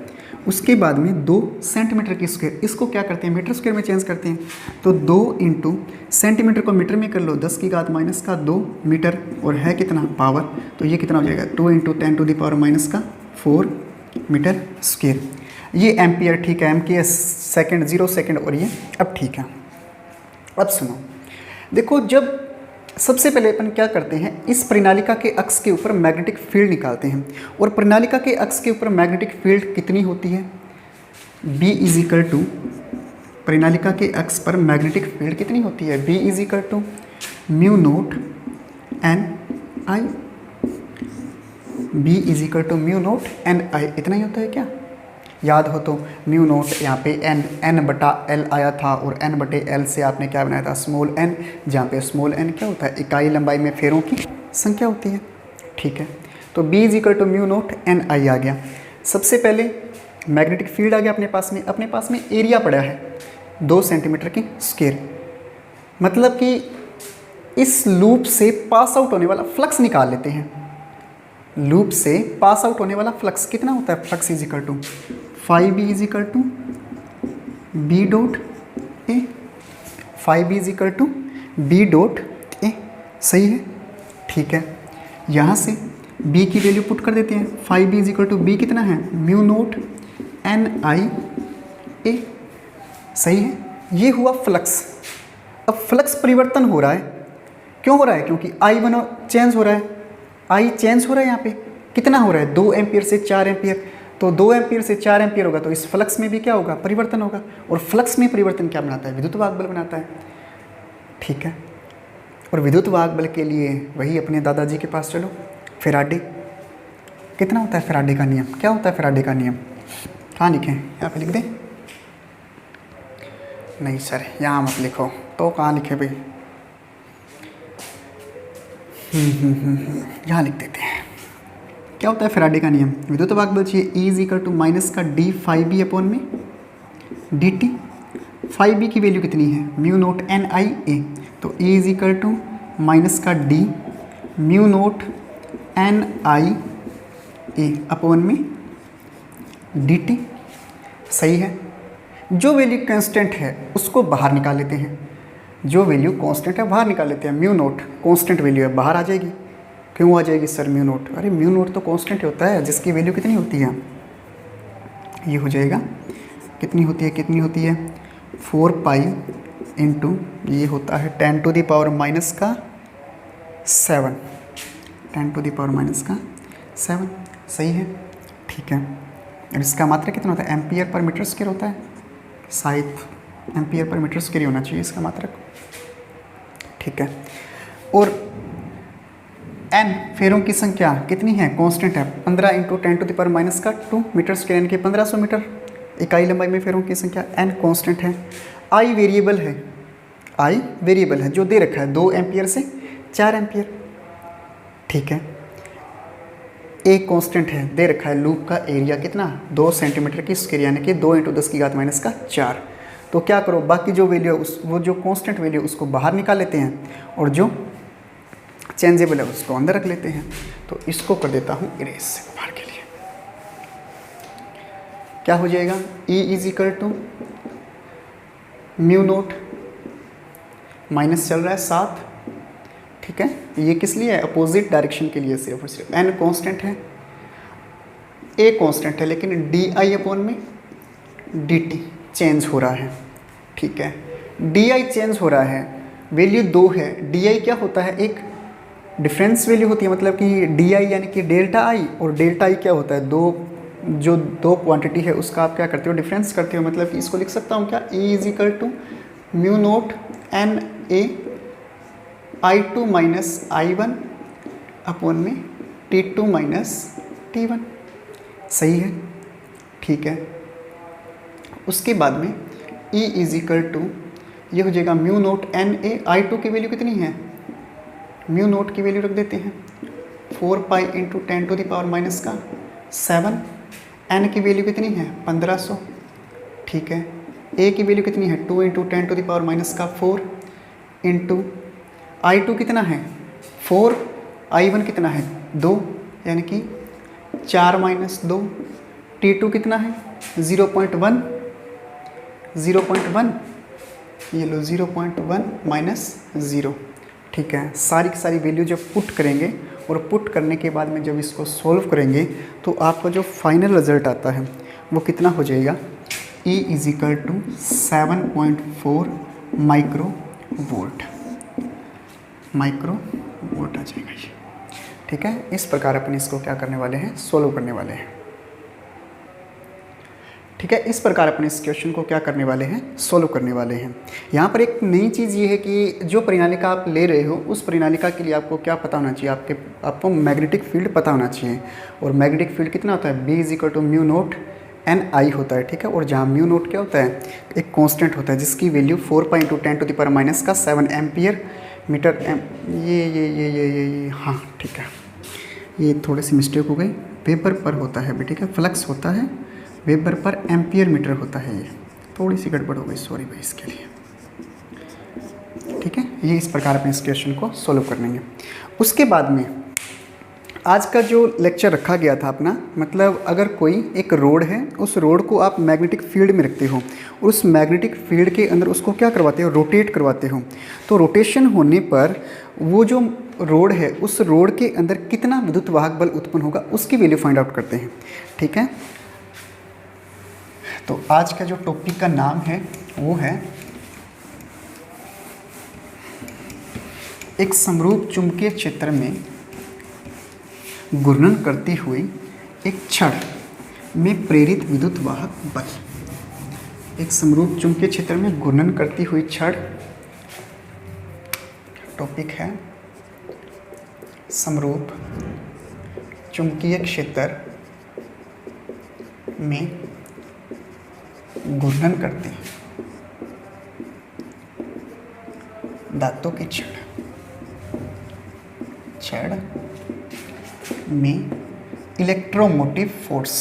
उसके बाद में 2 सेंटीमीटर की स्क्वायर, इसको क्या करते हैं, मीटर स्क्वायर में चेंज करते हैं। तो 2 इंटू सेंटीमीटर को मीटर में कर लो, 10 की घात -2 मीटर, और है कितना पावर, तो ये कितना हो जाएगा 2 into 10 to the power -4 metre square. ये एम्पियर, ठीक है, एम सेकेंड 0 सेकेंड, और ये अब ठीक है। अब सुनो, देखो, जब सबसे पहले अपन क्या करते हैं, इस प्रणालिका के अक्ष के ऊपर मैग्नेटिक फील्ड निकालते हैं। और प्रणालिका के अक्ष के ऊपर मैग्नेटिक फील्ड कितनी होती है, B इजिकल टू, प्रणालिका के अक्ष पर मैग्नेटिक फील्ड कितनी होती है, B is equal to mu naught N I, B is equal to mu naught N I, इतना ही होता है क्या, याद हो तो। म्यू नोट यहाँ पे n बटा एल आया था, और n बटे एल से आपने क्या बनाया था, स्मॉल n, जहाँ पे स्मॉल n क्या होता है, इकाई लंबाई में फेरों की संख्या होती है, ठीक है। तो B is equal to mu naught N I आ गया। सबसे पहले मैग्नेटिक फील्ड आ गया अपने पास में एरिया पड़ा है 2 सेंटीमीटर की स्क्वायर, मतलब कि इस लूप से पास आउट होने वाला फ्लक्स निकाल लेते हैं। लूप से पास आउट होने वाला फ्लक्स कितना होता है, flux is equal to 5B is equal to B dot A, 5B is equal to B dot A, सही है, ठीक है। यहाँ से B की वैल्यू पुट कर देते हैं, 5B इजिकल टू बी कितना है, म्यू नोट एन आई ए, सही है। ये हुआ फ्लक्स। अब फ्लक्स परिवर्तन हो रहा है, क्यों हो रहा है, क्योंकि I1 चेंज हो रहा है, I चेंज हो रहा है। यहाँ पे कितना हो रहा है, 2 एम्पियर से 4 एम्पियर, तो 2 एम्पियर से 4 एम्पियर होगा, तो इस फ्लक्स में भी क्या होगा, परिवर्तन होगा। और फ्लक्स में परिवर्तन क्या बनाता है, विद्युत वाहक बल बनाता है, ठीक है। और विद्युत वाहक बल के लिए वही अपने दादाजी के पास चलो, फेराडे। कितना होता है फेराडे का नियम, क्या होता है फेराडे का नियम, कहाँ लिखें, यहाँ पे लिख दें, नहीं सर यहाँ मत लिखो, तो कहाँ लिखे भाई, यहाँ लिख देते हैं। क्या होता है फेराडे का नियम, विद्युत वाहक बल चाहिए, E इजिकल टू माइनस का डी 5B अपॉन में dt। 5B की वैल्यू कितनी है, म्यू नोट एन आई ए, तो E इजिकल टू माइनस का डी म्यू नोट एन आई ए अपॉन में dt, सही है। जो वैल्यू कांस्टेंट है उसको बाहर निकाल लेते हैं, जो वैल्यू कांस्टेंट है बाहर निकाल लेते हैं। म्यू नोट कांस्टेंट वैल्यू है, बाहर आ जाएगी, क्यों आ जाएगी सर म्यू नोट, अरे म्यू नोट तो कांस्टेंट होता है जिसकी वैल्यू कितनी होती है, ये हो जाएगा, कितनी होती है 4 पाई इंटू, ये होता है 10 to the power -7, 10 to the power -7, सही है, ठीक है। और इसका मात्रा कितना होता है, एम्पियर पर मीटर स्क्वायर होता है, शायद एम्पियर पर मीटर स्क्वायर होना चाहिए इसका मात्रक, ठीक है। और n फेरों की संख्या कितनी है, कांस्टेंट है, 15 into 10 to the power -2 metre square, यानी कि 1500 मीटर, इकाई लंबाई में फेरों की संख्या, n कांस्टेंट है। I वेरिएबल है, I वेरिएबल है जो दे रखा है 2 एम्पियर से 4 एम्पियर, ठीक है। A कांस्टेंट है, दे रखा है लूप का एरिया कितना, 2 सेंटीमीटर की स्क्वायर, यानी कि 2 इंटू 10 की घात -4। तो क्या करो, बाकी जो वैल्यू है वो जो कांस्टेंट वैल्यू उसको बाहर निकाल लेते हैं, और जो चेंजेबल है उसको अंदर रख लेते हैं। तो इसको कर देता हूँ इरेज बाहर के लिए, क्या हो जाएगा, E is equal to mu naught, minus चल रहा है 7, ठीक है। ये किस लिए है, अपोजिट डायरेक्शन के लिए सिर्फ और सिर्फ। n कांस्टेंट है, A कांस्टेंट है, लेकिन डी अपॉन में dt चेंज हो रहा है, ठीक है। डी चेंज हो रहा है, वैल्यू 2 है, डी क्या होता है, एक डिफरेंस वैल्यू होती है, मतलब कि डी यानी कि डेल्टा आई, और डेल्टा आई क्या होता है, जो दो क्वांटिटी है उसका आप क्या करते हो, डिफरेंस करते हो। मतलब कि इसको लिख सकता हूँ क्या, E is equal to mu naught N A I2 minus I1 upon में T2 माइनस T1। सही है, ठीक है। उसके बाद में E इज इक्वल टू ये हो जाएगा mu naught N A. I2 की वैल्यू कितनी है, म्यू नोट की वैल्यू रख देते हैं 4 pi into 10 to the power minus का 7। एन की वैल्यू कितनी है 1500, ठीक है। ए की वैल्यू कितनी है 2 into 10 to the power minus का 4 इंटू I2 कितना है 4, I1 कितना है 2, यानी कि 4 माइनस 2। T2 कितना है 0.1, 0.1, ये लो 0.1 माइनस 0, ठीक है। सारी की सारी वैल्यू जब पुट करेंगे और पुट करने के बाद में जब इसको सॉल्व करेंगे तो आपका जो फाइनल रिजल्ट आता है वो कितना हो जाएगा, E is equal to 7.4 micro volt आ जाएगा ये, ठीक है। इस प्रकार अपन इसको क्या करने वाले हैं, सॉल्व करने वाले हैं, ठीक है। इस प्रकार अपन इस क्वेश्चन को क्या करने वाले हैं, सॉल्व करने वाले हैं। यहाँ पर एक नई चीज़ ये है कि जो परिणालिका आप ले रहे हो उस परिणालिका के लिए आपको क्या पता होना चाहिए, आपको मैग्नेटिक फील्ड पता होना चाहिए। और मैग्नेटिक फील्ड कितना होता है, B is equal to mu naught N I होता है, ठीक है। और जहाँ म्यू नोट क्या होता है, एक कांस्टेंट होता है जिसकी value 4 pi into 10 to the power minus का 7 एम्पियर मीटर एम, ये हाँ ठीक है, ये थोड़ी सी मिस्टेक हो गई, वेबर पर होता है, ठीक है, फ्लक्स होता है, वेबर पर एम्पियर मीटर होता है, ये थोड़ी सी गड़बड़ हो गई, सॉरी भाई इसके लिए, ठीक है। ये इस प्रकार अपने इस क्वेश्चन को सॉल्व कर लेंगे। उसके बाद में आज का जो लेक्चर रखा गया था अपना, मतलब अगर कोई एक रोड है, उस रोड को आप मैग्नेटिक फील्ड में रखते हो, उस मैग्नेटिक फील्ड के अंदर उसको क्या करवाते हो, रोटेट करवाते हो। तो रोटेशन होने पर वो जो रोड है उस रोड के अंदर कितना विद्युत वाहक बल उत्पन्न होगा उसकी वैल्यू फाइंड आउट करते हैं, ठीक है। तो आज का जो टॉपिक का नाम है वो है एक समरूप चुंबकीय क्षेत्र में घूर्णन करती हुई एक छड़ में प्रेरित विद्युत वाहक बल। एक समरूप चुंबकीय क्षेत्र में घूर्णन करती हुई छड़, टॉपिक है समरूप चुंबकीय क्षेत्र में घूर्णन करती धातु की छड़ में इलेक्ट्रोमोटिव फोर्स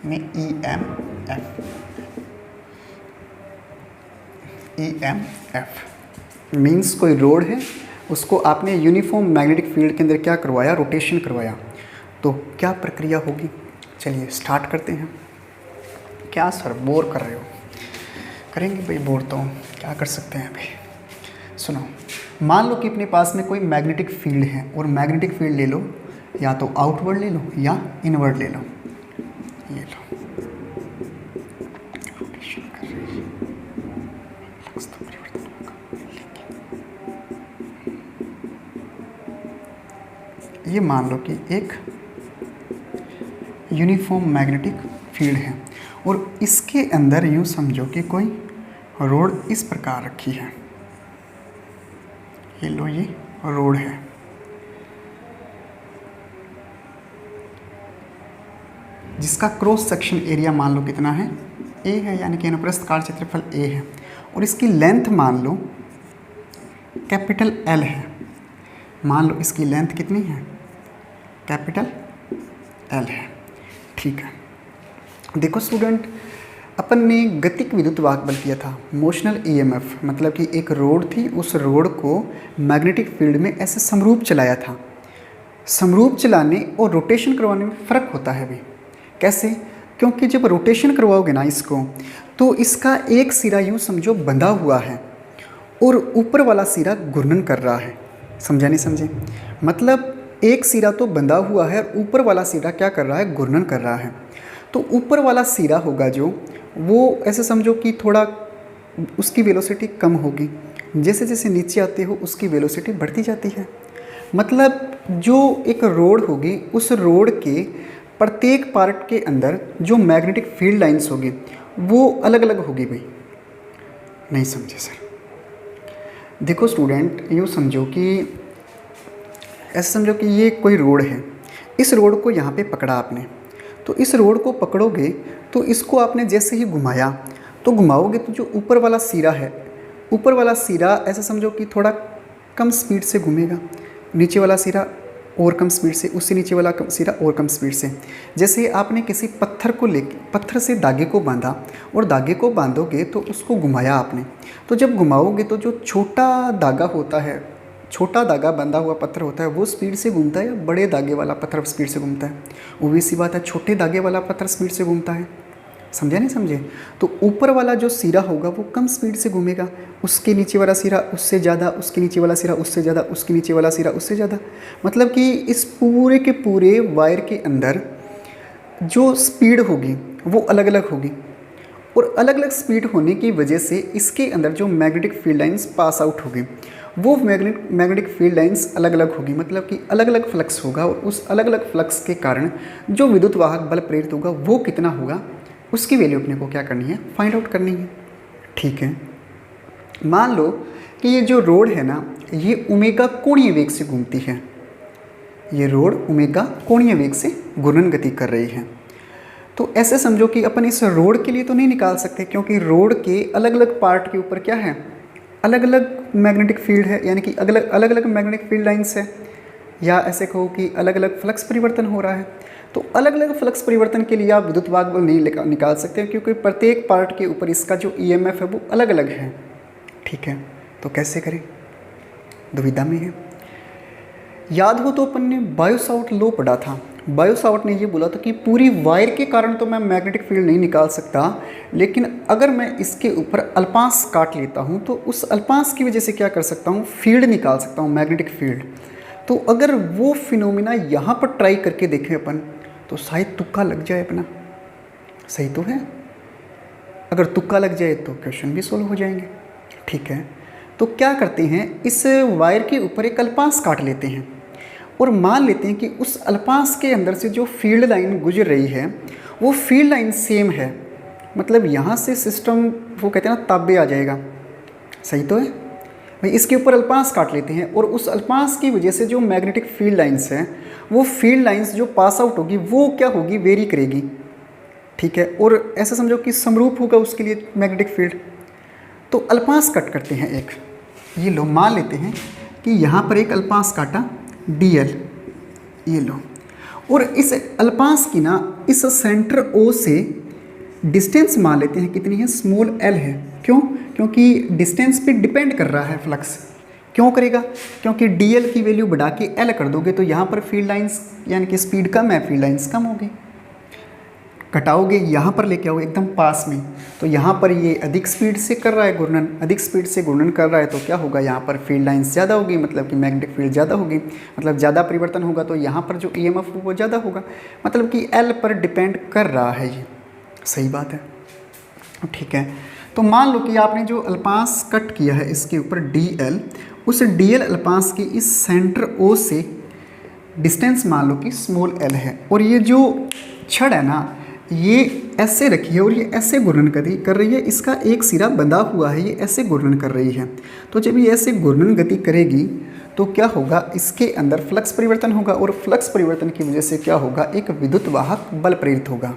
में EMF मीन्स कोई रोड है, उसको आपने यूनिफॉर्म मैग्नेटिक फील्ड के अंदर क्या करवाया, रोटेशन करवाया, तो क्या प्रक्रिया होगी। चलिए स्टार्ट करते हैं। क्या सर बोर कर रहे हो, करेंगे भाई बोर, तो क्या कर सकते हैं भाई। सुनो, मान लो कि अपने पास में कोई मैग्नेटिक फील्ड है और मैग्नेटिक फील्ड ले लो, या तो आउटवर्ड ले लो या इनवर्ड ले लो, ये लो रोटेशन कर रही है, फ्लक्स तो परिवर्तन होगा। ये मान लो कि एक यूनिफॉर्म मैग्नेटिक फील्ड है और इसके अंदर यूँ समझो कि कोई रोड इस प्रकार रखी है, ये लो ये रोड है, जिसका क्रॉस सेक्शन एरिया मान लो कितना है, A है, यानी कि अनुप्रस्थ काट क्षेत्रफल A है, और इसकी लेंथ मान लो कैपिटल L है। मान लो इसकी लेंथ कितनी है, कैपिटल L है, ठीक है। देखो स्टूडेंट, अपन ने गतिक विद्युत वाहक बल किया था, मोशनल EMF, मतलब कि एक रोड थी, उस रोड को मैग्नेटिक फील्ड में ऐसे समरूप चलाया था। समरूप चलाने और रोटेशन करवाने में फ़र्क होता है भी। कैसे, क्योंकि जब रोटेशन करवाओगे ना इसको, तो इसका एक सिरा यूँ समझो बंधा हुआ है और ऊपर वाला सिरा घूर्णन कर रहा है। समझा नहीं समझे, मतलब एक सिरा तो बंधा हुआ है और ऊपर वाला सिरा क्या कर रहा है, घूर्णन कर रहा है। तो ऊपर वाला सिरा होगा जो, वो ऐसे समझो कि थोड़ा उसकी वेलोसिटी कम होगी, जैसे जैसे नीचे आते हो उसकी वेलोसिटी बढ़ती जाती है। मतलब जो एक रोड होगी, उस रोड के प्रत्येक पार्ट के अंदर जो मैग्नेटिक फील्ड लाइंस होगी वो अलग अलग होगी भाई। नहीं समझे सर, देखो स्टूडेंट, यूँ समझो कि ऐसे समझो कि ये कोई रोड है। इस रोड को यहाँ पे पकड़ा आपने, तो इस रोड को पकड़ोगे तो इसको आपने जैसे ही घुमाया, तो घुमाओगे तो जो ऊपर वाला सिरा है, ऊपर वाला सिरा ऐसे समझो कि थोड़ा कम स्पीड से घूमेगा, नीचे वाला सिरा और कम स्पीड से, उससे नीचे वाला सिरा और कम स्पीड से। जैसे आपने किसी पत्थर को लेके, पत्थर से धागे को बांधा और धागे को बांधोगे तो उसको घुमाया आपने, तो जब घुमाओगे तो जो छोटा धागा होता है, छोटा धागा बंधा हुआ पत्थर होता है, वो स्पीड से घूमता है या बड़े धागे वाला पत्थर स्पीड से घूमता है? obvious सी बात है, छोटे धागे वाला पत्थर स्पीड से घूमता है। समझे नहीं समझे? तो ऊपर वाला जो सिरा होगा वो कम स्पीड से घूमेगा, उसके नीचे वाला सिरा उससे ज़्यादा, उसके नीचे वाला सिरा उससे ज़्यादा, उसके नीचे वाला सिरा उससे ज़्यादा। मतलब कि इस पूरे के पूरे वायर के अंदर जो स्पीड होगी वो अलग अलग होगी, और अलग अलग स्पीड होने की वजह से इसके अंदर जो magnetic field lines pass out होगी, वो मैग्नेटिक फील्ड लाइंस अलग अलग होगी। मतलब कि अलग अलग फ्लक्स होगा, और उस अलग अलग फ्लक्स के कारण जो विद्युत वाहक बल प्रेरित होगा वो कितना होगा, उसकी वैल्यू अपने को क्या करनी है, फाइंड आउट करनी है। ठीक है, मान लो कि ये जो रोड है ना, ये ओमेगा कोणीय वेग से घूमती है। ये रोड ओमेगा कोणीय वेग से घूर्णन गति कर रही है। तो ऐसे समझो कि अपन इस रोड के लिए तो नहीं निकाल सकते, क्योंकि रोड के अलग अलग पार्ट के ऊपर क्या है, अलग अलग मैग्नेटिक फील्ड है, यानी कि अलग अलग मैग्नेटिक फील्ड लाइंस है, या ऐसे कहो कि अलग अलग फ्लक्स परिवर्तन हो रहा है। तो अलग अलग फ्लक्स परिवर्तन के लिए आप विद्युत वाहक बल नहीं निकाल सकते, क्योंकि प्रत्येक पार्ट के ऊपर इसका जो ईएमएफ है वो अलग अलग है। ठीक है, तो कैसे करें, दुविधा में है। याद हो तो अपन ने बायो-सावर्ट लॉ पढ़ा था। बायो-सावर्ट ने ये बोला था कि पूरी वायर के कारण तो मैं मैग्नेटिक फील्ड नहीं निकाल सकता, लेकिन अगर मैं इसके ऊपर अल्पांश काट लेता हूँ तो उस अल्पांश की वजह से क्या कर सकता हूँ, फील्ड निकाल सकता हूँ, मैग्नेटिक फील्ड। तो अगर वो फिनोमिना यहाँ पर ट्राई करके देखें अपन, तो शायद तुक्का लग जाए अपना। सही तो है? अगर तुक्का लग जाए तो क्वेश्चन भी सोल्व हो जाएंगे। ठीक है, तो क्या करते हैं, इस वायर के ऊपर एक अल्पांश काट लेते हैं और मान लेते हैं कि उस अल्पांश के अंदर से जो फील्ड लाइन गुजर रही है वो फील्ड लाइन सेम है। मतलब यहाँ से सिस्टम वो कहते हैं ना ताबे आ जाएगा। सही तो है भाई? इसके ऊपर अल्पांश काट लेते हैं और उस अल्पांश की वजह से जो मैग्नेटिक फील्ड लाइंस हैं, वो फील्ड लाइंस जो पास आउट होगी वो क्या होगी, वेरी करेगी। ठीक है, और ऐसा समझो कि समरूप होगा उसके लिए मैग्नेटिक फील्ड। तो अल्पांश कट करते हैं एक, ये लो मान लेते हैं कि यहाँ पर एक अल्पांश काटा dl, ये लो, और इस अल्पांश की ना इस सेंटर O से डिस्टेंस मान लेते हैं कितनी है, स्मॉल l है। क्यों? क्योंकि डिस्टेंस पे डिपेंड कर रहा है फ्लक्स। क्यों करेगा? क्योंकि dl की वैल्यू बढ़ा के l कर दोगे तो यहाँ पर फील्ड लाइंस यानी कि स्पीड कम है, फील्ड लाइंस कम होगी। कटाओगे यहाँ पर लेके आओगे एकदम पास में, तो यहाँ पर ये अधिक स्पीड से कर रहा है घूर्णन, अधिक स्पीड से घूर्णन कर रहा है, तो क्या होगा, यहाँ पर फील्ड लाइंस ज़्यादा होगी, मतलब कि मैग्नेटिक फील्ड ज़्यादा होगी, मतलब ज़्यादा परिवर्तन होगा, तो यहाँ पर जो ईएमएफ वो ज़्यादा होगा, मतलब कि एल पर डिपेंड कर रहा है ये। सही बात है। ठीक है, तो मान लो कि आपने जो अल्पांश कट किया है इसके ऊपर dl, उस dl अल्पांश की इस सेंटर O से डिस्टेंस मान लो कि स्मॉल l है, और ये जो छड़ है ना ये ऐसे रखी है और ये ऐसे घूर्णन गति कर रही है, इसका एक सिरा बंधा हुआ है, ये ऐसे घूर्णन कर रही है। तो जब ये ऐसे घूर्णन गति करेगी तो क्या होगा, इसके अंदर फ्लक्स परिवर्तन होगा, और फ्लक्स परिवर्तन की वजह से क्या होगा, एक विद्युत वाहक बल प्रेरित होगा।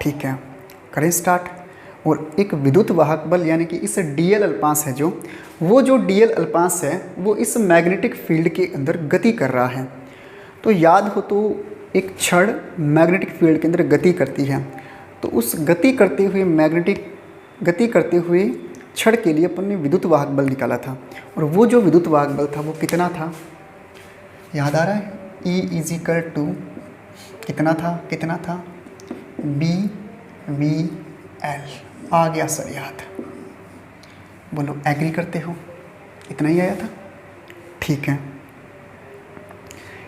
ठीक है, करें स्टार्ट। और एक विद्युत वाहक बल यानी कि इस dl अल्पांश है जो dl अल्पांश है वो इस मैग्नेटिक फील्ड के अंदर गति कर रहा है। तो याद हो तो एक छड़ मैग्नेटिक फील्ड के अंदर गति करती है, तो उस गति करते हुए छड़ के लिए अपन ने विद्युत वाहक बल निकाला था, और वो जो विद्युत वाहक बल था वो कितना था, याद आ रहा है? E इजिकल टू कितना था BVL। आ गया सर याद? बोलो एग्री करते हो? इतना ही आया था। ठीक है,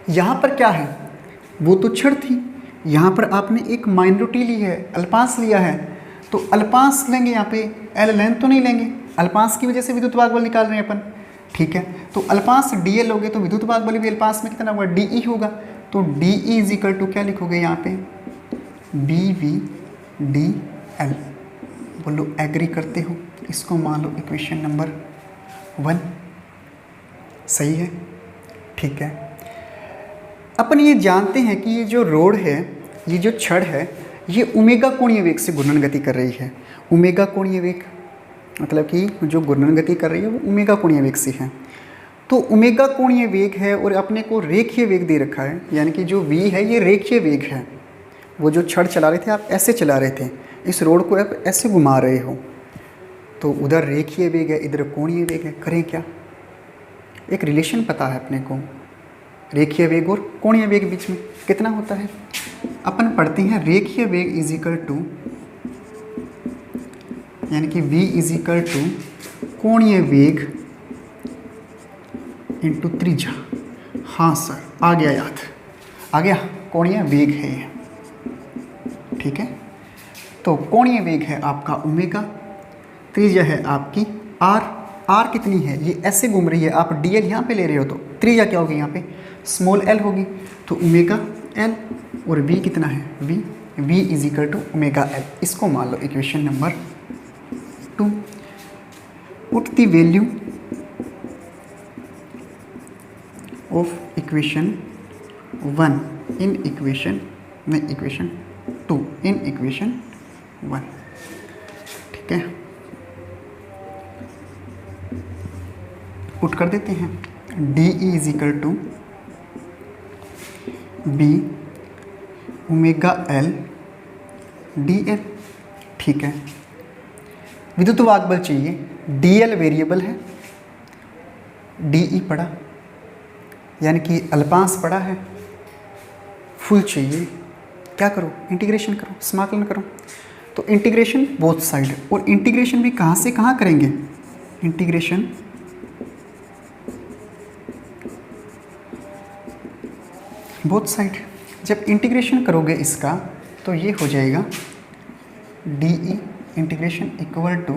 यहाँ पर क्या है, वो तो छड़ थी, यहाँ पर आपने एक माइनॉरिटी ली है, अल्पांश लिया है, तो अल्पांश लेंगे यहाँ पे, एल लेंथ तो नहीं लेंगे, अल्पांश की वजह से विद्युत वाहक बल निकाल रहे हैं अपन। ठीक है, तो अल्पांश dl लोगे तो विद्युत वाहक बल भी अल्पांश में कितना होगा, dE होगा, तो dE इजिकल टू क्या लिखोगे यहाँ पे, BVDL। बोलो एग्री करते हो? इसको मान लो इक्वेशन नंबर 1। सही है, ठीक है। अपन ये जानते हैं कि ये जो रोड है, ये जो छड़ है, ये ओमेगा कोणीय वेग से घूर्णन गति कर रही है। ओमेगा कोणीय वेग मतलब कि जो घूर्णन गति कर रही है वो ओमेगा कोणीय वेग से है। तो ओमेगा कोणीय वेग है और अपने को रेखीय वेग दे रखा है, यानी कि जो v है ये रेखीय वेग है। वो जो छड़ चला रहे थे आप ऐसे चला रहे थे, इस रोड को आप ऐसे घुमा रहे हो, तो उधर रेखीय वेग है, इधर कोणीय वेग है। करें क्या? एक रिलेशन पता है अपने को, रेखीय वेग और कोणीय वेग बीच में कितना होता है। अपन पढ़ते हैं रेखीय वेग इज इक्वल टू, यानी कि v इज इक्वल टू कोणीय वेग इंटू त्रिज्या। हाँ सर, आ गया याद, आ गया। कोणीय वेग है ये, ठीक है। तो कोणीय वेग है आपका ओमेगा, त्रिज्या है आपकी r। r कितनी है? ये ऐसे घूम रही है, आप dl यहाँ पे ले रहे हो तो त्रिज्या क्या होगी? यहाँ पे स्मॉल l होगी, तो ओमेगा l। और v कितना है? v is equal to omega l। इसको मान लो equation number 2। Put the value of equation 1 in equation 2 in equation 1, ठीक है। पुट कर देते हैं, D is equal to B omega L D L, ठीक है। विद्युत वाहक बल चाहिए, डी एल वेरिएबल है, डी ई पड़ा यानी कि अल्पांश पड़ा है, फुल चाहिए। क्या करो? इंटीग्रेशन करो, समाकलन करो। तो इंटीग्रेशन बोथ साइड, और इंटीग्रेशन भी कहाँ से कहाँ करेंगे? Integration both side. जब इंटीग्रेशन करोगे इसका तो ये हो जाएगा D E integration equal to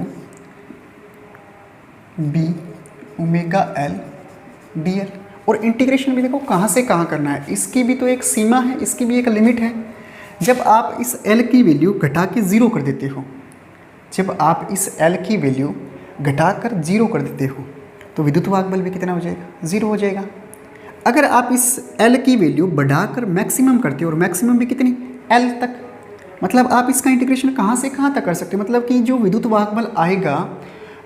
B omega L D L. और इंटीग्रेशन भी देखो कहाँ से कहाँ करना है, इसकी भी तो एक सीमा है, इसकी भी एक लिमिट है। जब आप इस L की वैल्यू घटा के 0 कर देते हो, जब आप इस L की वैल्यू घटा कर 0 कर देते हो तो विद्युत वाहक बल भी कितना हो जाएगा? 0 हो जाएगा। अगर आप इस L की वैल्यू बढ़ाकर मैक्सिमम करते हो, और मैक्सिमम भी कितनी? L तक, मतलब आप इसका इंटीग्रेशन कहाँ से कहाँ तक कर सकते हो। मतलब कि जो विद्युत वाहक बल आएगा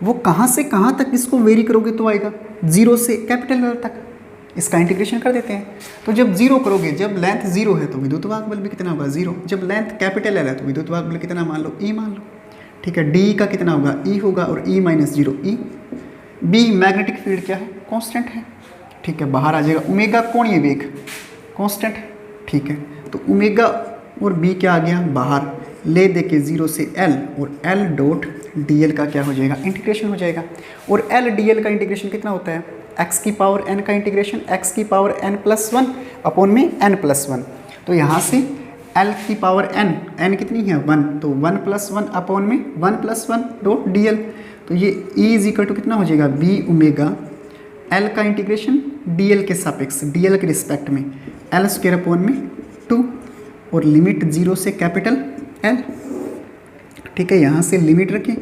वो कहाँ से कहाँ तक इसको वेरी करोगे तो आएगा 0 से कैपिटल L तक। इसका इंटीग्रेशन कर देते हैं। तो जब 0 करोगे, जब लेंथ 0 है तो विद्युत वाहक बल भी कितना होगा? 0। जब लेंथ कैपिटल L है तो विद्युत वाहक बल कितना मान लो? E मान लो, ठीक है। D का कितना होगा? E होगा, और E minus 0 E। B magnetic field क्या है? कांस्टेंट है, ठीक है। बाहर आ जाएगा ओमेगा कोणीय वेग कांस्टेंट, ठीक है। तो ओमेगा और B क्या आ गया? बाहर ले दे के 0 से L, और L डॉट DL का क्या हो जाएगा? इंटीग्रेशन हो जाएगा। और L DL का इंटीग्रेशन कितना होता है? x की पावर n का इंटीग्रेशन x की पावर n+1 अपॉन में n+1। तो यहाँ से L की पावर n कितनी है? 1, तो 1+1 अपॉन में 1+1 डॉट DL। तो ये E इज इक्वल टू कितना हो जाएगा? b ओमेगा L का इंटीग्रेशन DL के सापेक्ष, DL के रिस्पेक्ट में L स्क्वायर अपॉन में 2, और लिमिट 0 से कैपिटल L, ठीक है। यहाँ से लिमिट रखें,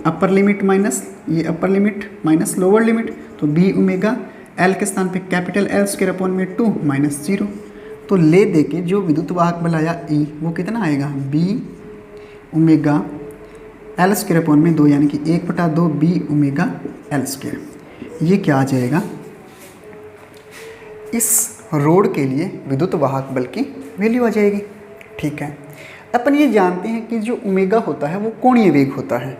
अपर लिमिट माइनस ये upper limit minus lower limit, तो बी ओमेगा एल के स्थान पे कैपिटल L स्क्वायर अपॉन में 2 माइनस 0। तो ले दे के जो विद्युत वाहक बल आया E वो कितना आएगा? B omega L square upon में 2, यानी कि 1/2 बी ओमेगा एल स्क्वायर। ये क्या आ जाएगा? इस रोड के लिए विद्युत वाहक बल की वैल्यू आ जाएगी, ठीक है। अपन ये जानते हैं कि जो ओमेगा होता है वो कोणीय वेग होता है,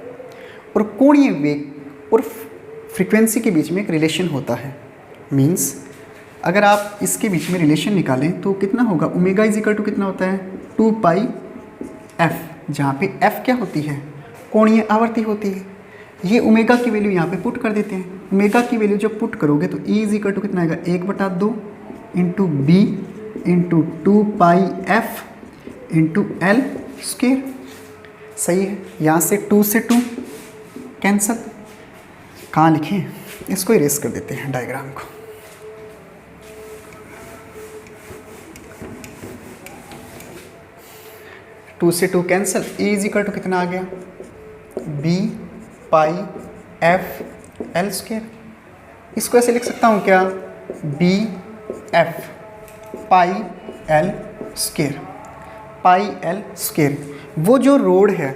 और कोणीय वेग और फ्रीक्वेंसी के बीच में एक रिलेशन होता है। मींस अगर आप इसके बीच में रिलेशन निकालें तो कितना होगा? ओमेगा इज इक्वल टू कितना होता है? 2 पाई एफ, जहाँ पे एफ क्या होती है? कोणीय आवृत्ति होती है। ये ओमेगा की वैल्यू यहाँ पे पुट कर देते हैं। ओमेगा की वैल्यू जब पुट करोगे तो ई इज इक्वल टू कितना आएगा? 1/2 इंटू बी इंटू 2 पाई एफ इंटू एल स्क्वायर। सही है। यहाँ से 2 से 2 कैंसल। कहाँ लिखें? इसको इरेज कर देते हैं डायग्राम को। टू से 2 cancel, E is equal to कितना आ गया? B pi F L square. इसको ऐसे लिख सकता हूँ क्या, B F pi L square, pi L square. वो जो रोड है,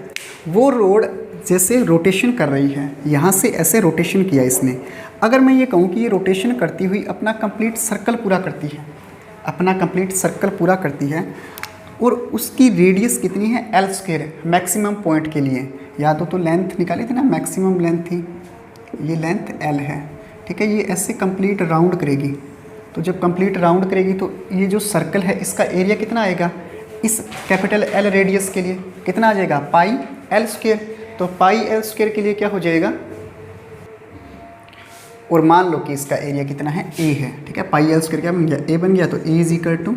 वो रोड जैसे रोटेशन कर रही है, यहाँ से ऐसे रोटेशन किया इसने। अगर मैं ये कहूँ कि ये रोटेशन करती हुई अपना कंप्लीट सर्कल पूरा करती है, अपना कंप्लीट सर्कल पूरा करती है, और उसकी रेडियस कितनी है, एल स्क्वायर, मैक्सिमम पॉइंट के लिए। याद हो तो लेंथ निकाली थी ना, मैक्सिमम लेंथ थी, ये लेंथ एल है, ठीक है। ये ऐसे कंप्लीट राउंड करेगी, तो जब कंप्लीट राउंड करेगी तो ये जो सर्कल है इसका एरिया कितना आएगा, इस कैपिटल एल रेडियस के लिए कितना आ जाएगा, पाई एल स्क्वायर। तो पाई एल स्क्वायर के लिए क्या हो जाएगा, और मान लो कि इसका एरिया कितना है, ए है, ठीक है। पाई एल स्क्वायर क्या बन गया, ए बन गया, तो A is equal to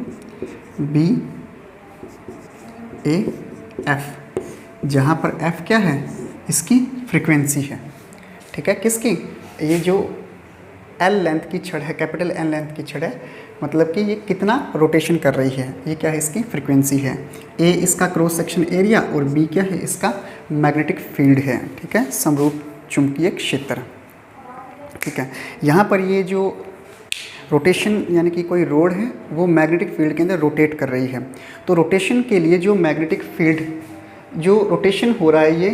B A F, जहाँ पर एफ क्या है, इसकी फ्रीक्वेंसी है, ठीक है। किसकी, ये जो एल लेंथ की छड़ है, कैपिटल एल लेंथ की छड़ है, मतलब कि ये कितना रोटेशन कर रही है, ये क्या है, इसकी फ्रीक्वेंसी है। ए इसका क्रॉस सेक्शन एरिया, और बी क्या है, इसका मैग्नेटिक फील्ड है, ठीक है, समरूप चुंबकीय क्षेत्र, ठीक है। यहाँ पर ये जो रोटेशन यानी कि कोई रोड है वो मैग्नेटिक फील्ड के अंदर रोटेट कर रही है। तो रोटेशन के लिए जो मैग्नेटिक फील्ड, जो रोटेशन हो रहा है ये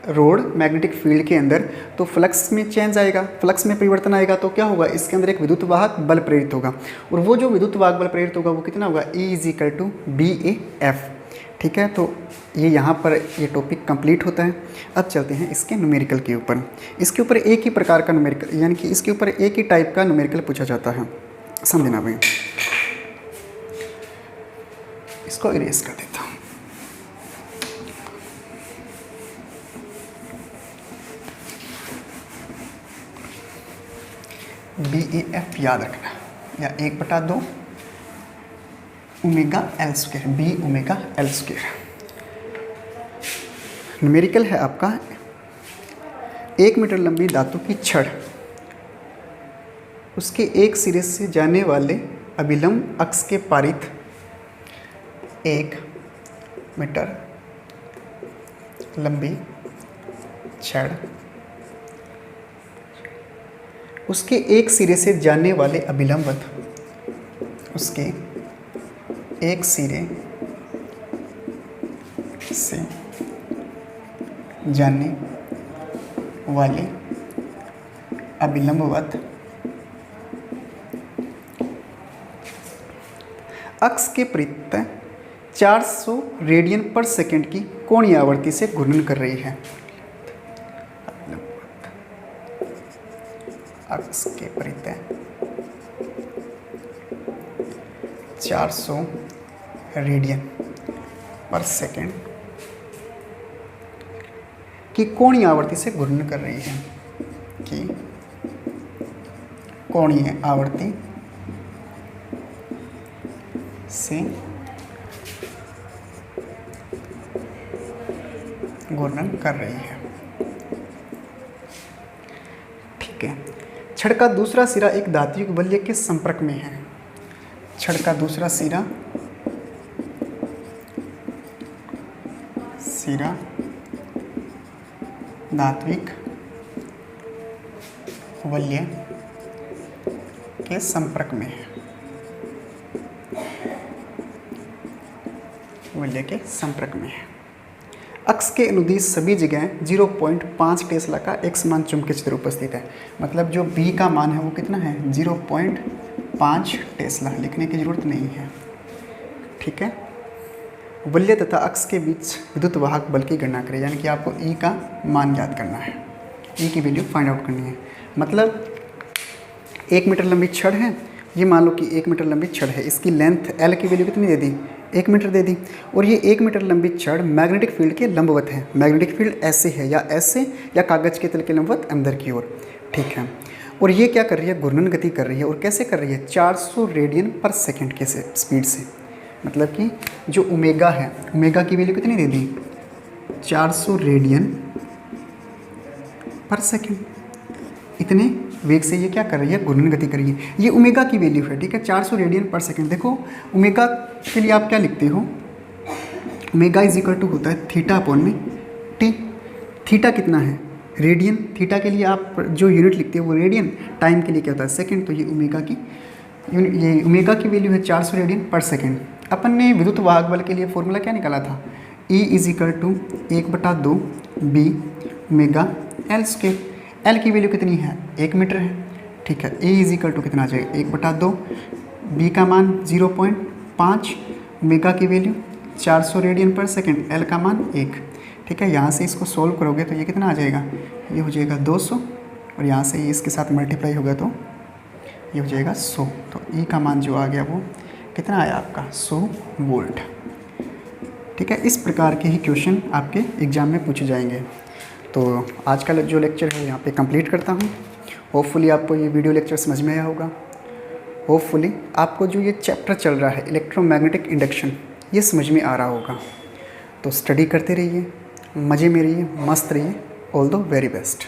रोड मैग्नेटिक फील्ड के अंदर, तो फ्लक्स में चेंज आएगा, फ्लक्स में परिवर्तन आएगा, तो क्या होगा, इसके अंदर एक विद्युत वाहक बल प्रेरित होगा, और वो जो विद्युत वाहक बल प्रेरित होगा वो कितना होगा, E is equal to B A F, ठीक है। तो ये यहाँ पर ये टॉपिक कंप्लीट होता है। अब चलते हैं इसके न्यूमेरिकल के ऊपर। इसके ऊपर एक ही प्रकार का न्यूमेरिकल, यानी कि इसके ऊपर एक ही टाइप का न्यूमेरिकल पूछा जाता है, समझना भाई। इसको इरेज कर देता हूँ। बी ए एफ याद रखना, या 1/2 omega L square, B omega L square. Numerical है आपका, 1 मीटर लंबी धातु की छड़, उसके एक सिरे से जाने वाले अभिलंब अक्ष के पारित 1 मीटर लंबी छड़, उसके एक सिरे से जाने वाले अभिलंबवत, उसके एक सिरे से जाने वाले अभिलंबवत अक्ष के प्रति 400 रेडियन पर सेकंड की कोणीय आवृत्ति से घूर्णन कर रही है। अक्ष के प्रति 400 रेडियन पर सेकंड की कोणीय आवृत्ति से घूर्णन कर रही है, कि कोणीय आवृत्ति से घूर्णन कर रही है, ठीक है। छड़ का दूसरा सिरा एक धात्विक बल्य के संपर्क में है। छड़ का दूसरा सिरा धात्विक बल्य के संपर्क में है, बल्य के संपर्क में है। अक्ष के अनुदिश सभी जगह 0.5 टेस्ला का एक समान चुंबकीय क्षेत्र उपस्थित है। मतलब जो बी का मान है वो कितना है, 0.5 टेस्ला, लिखने की जरूरत नहीं है, ठीक है। बल्य तथा अक्ष के बीच विद्युत वाहक बल की गणना करें, यानी कि आपको E का मान याद करना है, E की वैल्यू फाइंड आउट करनी है। मतलब 1 मीटर लंबी छड़ है, ये मान लो कि 1 मीटर लंबी छड़ है, इसकी लेंथ L की वैल्यू कितनी दे दी, 1 मीटर दे दी, और ये 1 मीटर लंबी छड़ मैग्नेटिक फील्ड के लंबवत है। मैग्नेटिक फील्ड ऐसे है, या ऐसे, या कागज़ के तल के लंबवत अंदर की ओर, ठीक है। और ये क्या कर रही है, घूर्णन गति कर रही है, और कैसे कर रही है, 400 रेडियन पर सेकेंड के स्पीड से। मतलब कि जो ओमेगा है, ओमेगा की वैल्यू कितनी दे दी, 400 रेडियन पर सेकेंड, इतने वेग से ये क्या कर रही है, घूर्णन गति कर रही है। ये ओमेगा की वैल्यू है, ठीक है, 400 रेडियन पर सेकेंड। देखो ओमेगा के लिए आप क्या लिखते हो, ओमेगा इज इक्वल टू होता है थीटा अपॉन में टी। थीटा कितना है, रेडियन, थीटा के लिए आप जो यूनिट लिखते हैं वो रेडियन, टाइम के लिए क्या होता है सेकंड, तो ये ओमेगा की वैल्यू है 400 रेडियन पर सेकंड। अपन ने विद्युत वाहक बल के लिए फॉर्मूला क्या निकाला था, E = 1/2 B omega L square. L की वैल्यू कितनी है, 1 मीटर है, ठीक है। E = कितना आ जाएगा 1/2, B का मान 0.5, ओमेगा की वैल्यू 400 रेडियन पर सेकंड, एल का मान 1, ठीक है। यहाँ से इसको सोल्व करोगे तो ये कितना आ जाएगा, ये हो जाएगा 200, और यहाँ से इसके साथ मल्टीप्लाई होगा तो ये हो जाएगा 100। तो E का मान जो आ गया वो कितना आया आपका 100 वोल्ट, ठीक है। इस प्रकार के ही क्वेश्चन आपके एग्ज़ाम में पूछे जाएंगे। तो आज का जो लेक्चर है यहाँ पे कंप्लीट करता हूँ। होपफुली आपको ये वीडियो लेक्चर समझ में आया होगा। होपफुली आपको जो ये चैप्टर चल रहा है इलेक्ट्रोमैग्नेटिक इंडक्शन, ये समझ में आ रहा होगा। तो स्टडी करते रहिए, मज़े में रहिए, मस्त रहिए। All the very best.